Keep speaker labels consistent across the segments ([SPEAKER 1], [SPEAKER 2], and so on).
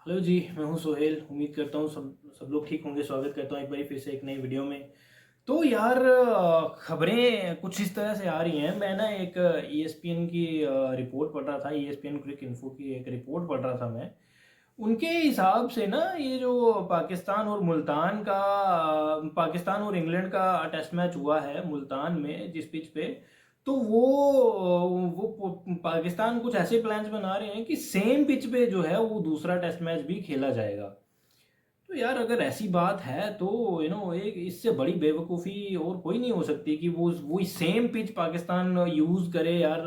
[SPEAKER 1] Hello जी, मैं हूं सोहेल। उम्मीद करता हूं सब सब लोग ठीक होंगे। स्वागत करता हूं एक बार फिर से एक नई वीडियो में। तो यार खबरें कुछ इस तरह से आ रही हैं। मैं ना एक ESPN की रिपोर्ट पढ़ रहा था। ESPN क्रिक इन्फो की एक रिपोर्ट पढ़ रहा था मैं। उनके हिसाब से ना ये जो पाकिस्तान और इंग्लैंड का टेस्ट मैच हुआ है मुल्तान में जिस पिच पे, तो वो पाकिस्तान कुछ ऐसे प्लान्स बना रहे हैं कि सेम पिच पे जो है वो दूसरा टेस्ट मैच भी खेला जाएगा। तो यार अगर ऐसी बात है तो एक इससे बड़ी बेवकूफ़ी और कोई नहीं हो सकती कि वो सेम पिच पाकिस्तान यूज़ करे यार।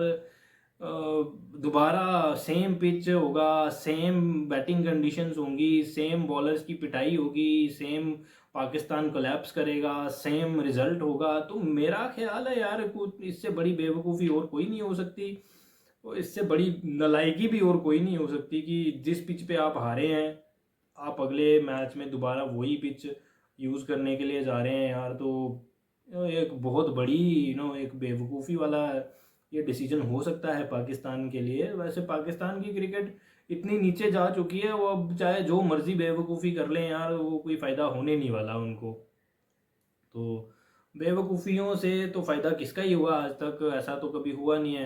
[SPEAKER 1] दोबारा सेम पिच होगा, सेम बैटिंग कंडीशंस होंगी, सेम बॉलर्स की पिटाई होगी, सेम पाकिस्तान कोलैप्स करेगा, सेम रिजल्ट होगा। तो मेरा ख्याल है यार कुछ इससे बड़ी बेवकूफ़ी और कोई नहीं हो सकती और इससे बड़ी नालायकी भी और कोई नहीं हो सकती कि जिस पिच पे आप हारे हैं आप अगले मैच में दोबारा वही पिच यूज़ करने के लिए जा रहे हैं यार। तो एक बहुत बड़ी एक बेवकूफ़ी वाला ये डिसीजन हो सकता है पाकिस्तान के लिए। वैसे पाकिस्तान की क्रिकेट इतनी नीचे जा चुकी है, वो अब चाहे जो मर्जी बेवकूफ़ी कर लें यार, वो कोई फ़ायदा होने नहीं वाला उनको। तो बेवकूफ़ियों से तो फ़ायदा किसका ही हुआ, आज तक ऐसा तो कभी हुआ नहीं है।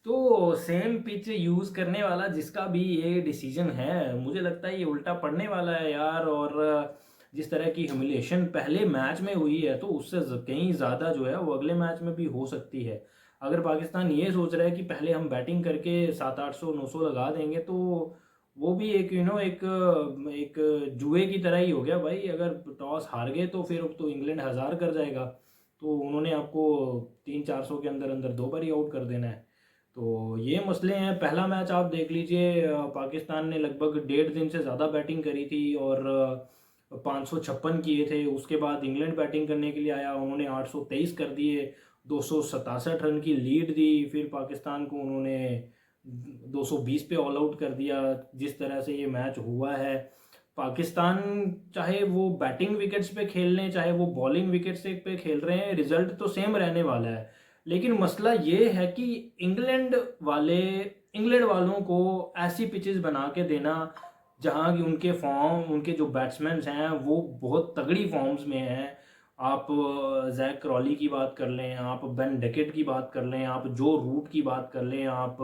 [SPEAKER 1] तो सेम पिच यूज़ करने वाला जिसका भी ये डिसीजन है, मुझे लगता है ये उल्टा पड़ने वाला है यार। और जिस तरह की ह्यूमिलेशन पहले मैच में हुई है तो उससे कहीं ज़्यादा जो है वो अगले मैच में भी हो सकती है। अगर पाकिस्तान ये सोच रहा है कि पहले हम बैटिंग करके 700-800-900 लगा देंगे, तो वो भी एक एक जुए की तरह ही हो गया भाई। अगर टॉस हार गए तो फिर अब तो इंग्लैंड 1000 कर जाएगा, तो उन्होंने आपको 300-400 के अंदर अंदर दो बार ही आउट कर देना है। तो ये मसले हैं। पहला मैच आप देख लीजिए, पाकिस्तान ने लगभग 1.5 दिन से ज़्यादा बैटिंग करी थी और 556 किए थे। उसके बाद इंग्लैंड बैटिंग करने के लिए आया, उन्होंने 823 कर दिए, 267 रन की लीड दी। फिर पाकिस्तान को उन्होंने 220 पे ऑल आउट कर दिया। जिस तरह से ये मैच हुआ है, पाकिस्तान चाहे वो बैटिंग विकेट्स पे खेल लें चाहे वो बॉलिंग विकेट्स पे खेल रहे हैं, रिजल्ट तो सेम रहने वाला है। लेकिन मसला ये है कि इंग्लैंड वाले इंग्लैंड वालों को ऐसी पिचेस बना के देना जहाँ की उनके जो बैट्समैन हैं वो बहुत तगड़ी फॉर्म्स में हैं। आप जैक क्रॉली की बात कर लें, आप बेन डेकेट की बात कर लें, आप जो रूट की बात कर लें, आप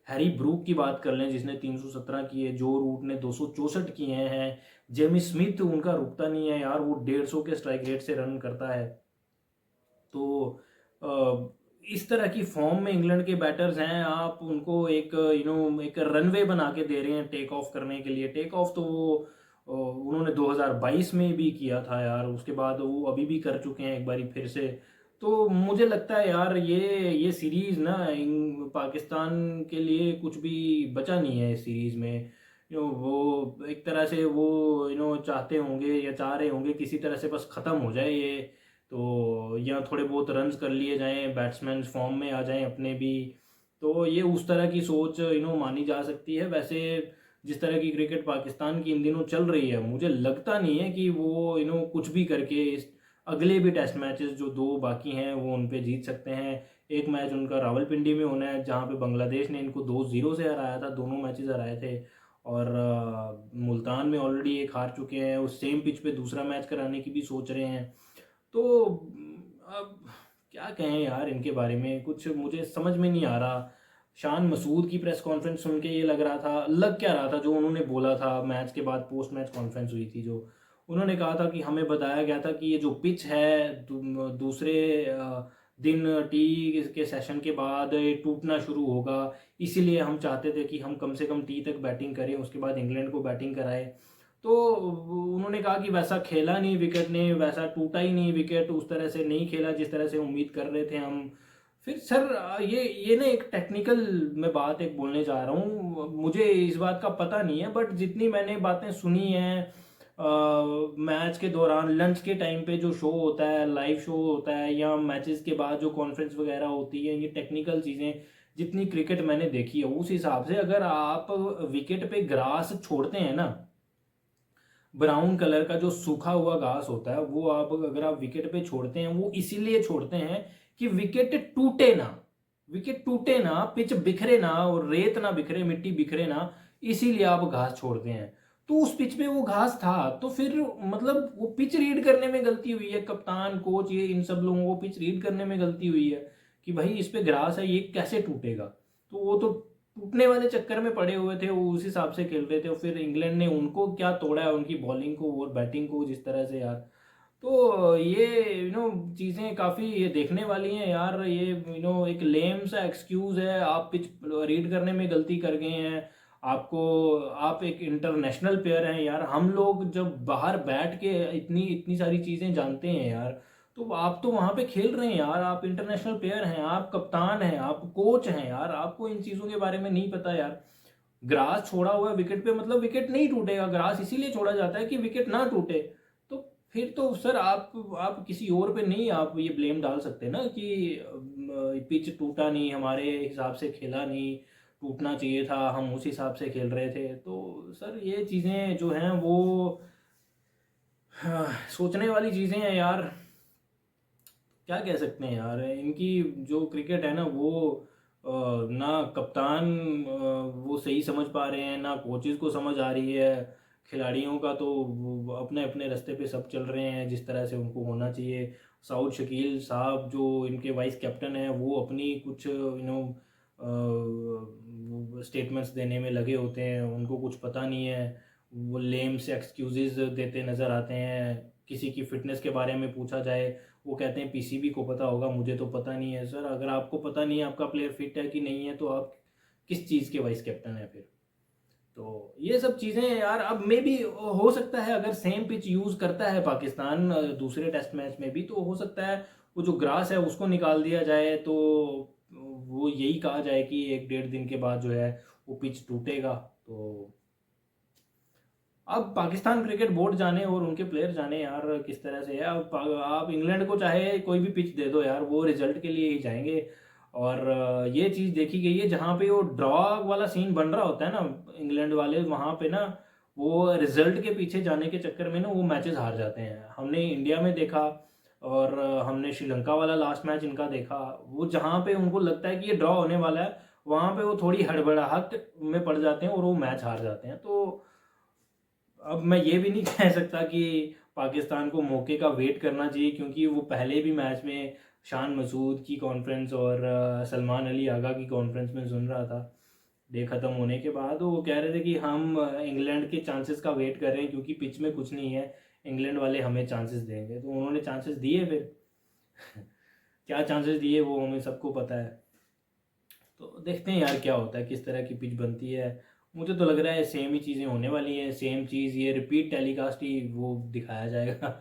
[SPEAKER 1] हैरी ब्रूक की बात कर लें जिसने 317 किए, जो रूट ने 264 किए हैं, जेमी स्मिथ उनका रुकता नहीं है यार, वो 150 के स्ट्राइक रेट से रन करता है। तो इस तरह की फॉर्म में इंग्लैंड के बैटर्स हैं, आप उनको एक रनवे बना के दे रहे हैं टेक ऑफ करने के लिए। टेक ऑफ तो वो उन्होंने 2022 में भी किया था यार, उसके बाद वो अभी भी कर चुके हैं एक बारी फिर से। तो मुझे लगता है यार ये सीरीज ना पाकिस्तान के लिए कुछ भी बचा नहीं है इस सीरीज में। वो एक तरह से वो चाहते होंगे या चाह रहे होंगे किसी तरह से बस ख़त्म हो जाए ये। तो या थोड़े बहुत रन्स कर लिए जाएं, बैट्समैन फॉर्म में आ जाएं अपने भी। तो ये उस तरह की सोच मानी जा सकती है। वैसे जिस तरह की क्रिकेट पाकिस्तान की इन दिनों चल रही है, मुझे लगता नहीं है कि वो कुछ भी करके इस अगले भी टेस्ट मैचेस जो दो बाकी हैं वो उन पे जीत सकते हैं। एक मैच उनका रावलपिंडी में होना है जहाँ पे बांग्लादेश ने इनको 2-0 से हराया था, दोनों मैचेस हराए थे। और मुल्तान में ऑलरेडी एक हार चुके हैं, उस सेम पिच पे दूसरा मैच कराने की भी सोच रहे हैं। तो अब क्या कहें यार इनके बारे में, कुछ मुझे समझ में नहीं आ रहा। शान मसूद की प्रेस कॉन्फ्रेंस सुन के ये लग क्या रहा था जो उन्होंने बोला था मैच के बाद, पोस्ट मैच कॉन्फ्रेंस हुई थी जो उन्होंने कहा था कि हमें बताया गया था कि ये जो पिच है दूसरे दिन टी के सेशन के बाद ये टूटना शुरू होगा, इसीलिए हम चाहते थे कि हम कम से कम टी तक बैटिंग करें, उसके बाद इंग्लैंड को बैटिंग कराएं। तो उन्होंने कहा कि वैसा खेला नहीं, विकेट ने वैसा टूटा ही नहीं, विकेट उस तरह से नहीं खेला जिस तरह से उम्मीद कर रहे थे हम। फिर सर ये ना एक टेक्निकल मैं बात एक बोलने जा रहा हूँ, मुझे इस बात का पता नहीं है बट जितनी मैंने बातें सुनी हैं मैच के दौरान लंच के टाइम पे जो शो होता है, लाइव शो होता है, या मैचेस के बाद जो कॉन्फ्रेंस वगैरह होती है, ये टेक्निकल चीज़ें जितनी क्रिकेट मैंने देखी है उस हिसाब से अगर आप विकेट पे ग्रास छोड़ते हैं ना, ब्राउन कलर का जो सूखा हुआ घास होता है वो आप अगर आप विकेट पे छोड़ते हैं, वो इसीलिए छोड़ते हैं कि विकेट टूटे ना, पिच बिखरे ना और रेत ना बिखरे, मिट्टी बिखरे ना, इसीलिए आप घास छोड़ते हैं। तो उस पिच पे वो घास था, तो फिर मतलब वो पिच रीड करने में गलती हुई है, कप्तान कोच ये इन सब लोगों को पिच रीड करने में गलती हुई है कि भाई इस पे ग्रास है, ये कैसे टूटेगा। तो वो तो टूटने वाले चक्कर में पड़े हुए थे, वो उस हिसाब से खेल रहे थे। और फिर इंग्लैंड ने उनको क्या तोड़ा है, उनकी बॉलिंग को और बैटिंग को जिस तरह से यार। तो ये चीज़ें काफ़ी ये देखने वाली हैं यार। ये एक लेम सा एक्सक्यूज़ है, आप पिच रीड करने में गलती कर गए हैं। आपको आप एक इंटरनेशनल प्लेयर हैं यार, हम लोग जब बाहर बैठ के इतनी इतनी सारी चीज़ें जानते हैं यार। तो आप तो वहाँ पे खेल रहे हैं यार, आप इंटरनेशनल प्लेयर हैं, आप कप्तान हैं, आप कोच हैं यार, आपको इन चीज़ों के बारे में नहीं पता यार। ग्रास छोड़ा हुआ है विकेट पे, मतलब विकेट नहीं टूटेगा, ग्रास इसीलिए छोड़ा जाता है कि विकेट ना टूटे। तो फिर तो सर आप किसी और पे नहीं आप ये ब्लेम डाल सकते ना कि पिच टूटा नहीं, हमारे हिसाब से खेला नहीं, टूटना चाहिए था, हम उस हिसाब से खेल रहे थे। तो सर ये चीज़ें जो हैं वो सोचने वाली चीज़ें हैं यार। क्या कह सकते हैं यार, इनकी जो क्रिकेट है ना वो ना कप्तान वो सही समझ पा रहे हैं, ना कोचेज़ को समझ आ रही है। खिलाड़ियों का तो वो अपने अपने रास्ते पे सब चल रहे हैं जिस तरह से उनको होना चाहिए। साउथ शकील साहब जो इनके वाइस कैप्टन हैं, वो अपनी कुछ स्टेटमेंट्स देने में लगे होते हैं, उनको कुछ पता नहीं है। वो लेम से एक्सक्यूजेज देते नज़र आते हैं। किसी की फिटनेस के बारे में पूछा जाए, वो कहते हैं पीसीबी को पता होगा, मुझे तो पता नहीं है। सर अगर आपको पता नहीं है आपका प्लेयर फिट है कि नहीं है, तो आप किस चीज़ के वाइस कैप्टन है फिर। तो ये सब चीज़ें यार, अब मे भी हो सकता है अगर सेम पिच यूज़ करता है पाकिस्तान दूसरे टेस्ट मैच में भी, तो हो सकता है वो जो ग्रास है उसको निकाल दिया जाए, तो वो यही कहा जाए कि 1-1.5 दिन के बाद जो है वो पिच टूटेगा। तो अब पाकिस्तान क्रिकेट बोर्ड जाने और उनके प्लेयर जाने यार किस तरह से है। अब आप इंग्लैंड को चाहे कोई भी पिच दे दो यार, वो रिजल्ट के लिए ही जाएंगे। और ये चीज़ देखी गई है, जहाँ पे वो ड्रॉ वाला सीन बन रहा होता है ना, इंग्लैंड वाले वहाँ पे ना वो रिजल्ट के पीछे जाने के चक्कर में ना वो मैचेस हार जाते हैं। हमने इंडिया में देखा, और हमने श्रीलंका वाला लास्ट मैच इनका देखा। वो जहाँ पे उनको लगता है कि ये ड्रॉ होने वाला है, वहाँ पे वो थोड़ी हड़बड़ाहट में पड़ जाते हैं और वो मैच हार जाते हैं। तो अब मैं ये भी नहीं कह सकता कि पाकिस्तान को मौके का वेट करना चाहिए, क्योंकि वो पहले भी मैच में शान मसूद की कॉन्फ्रेंस और सलमान अली आगा की कॉन्फ्रेंस में सुन रहा था डे ख़त्म होने के बाद। वो कह रहे थे कि हम इंग्लैंड के चांसेस का वेट कर रहे हैं, क्योंकि पिच में कुछ नहीं है, इंग्लैंड वाले हमें चांसेस देंगे। तो उन्होंने चांसेस दिए फिर क्या चांसेस दिए वो हमें सबको पता है। तो देखते हैं यार क्या होता है, किस तरह की पिच बनती है। मुझे तो लग रहा है सेम ही चीज़ें होने वाली हैं, सेम चीज़ ये रिपीट टेलीकास्ट ही वो दिखाया जाएगा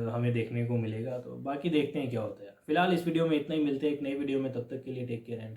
[SPEAKER 1] हमें देखने को मिलेगा। तो बाकी देखते हैं क्या होता है। फिलहाल इस वीडियो में इतना ही, मिलते हैं एक नई वीडियो में, तब तक के लिए टेक केयर एंड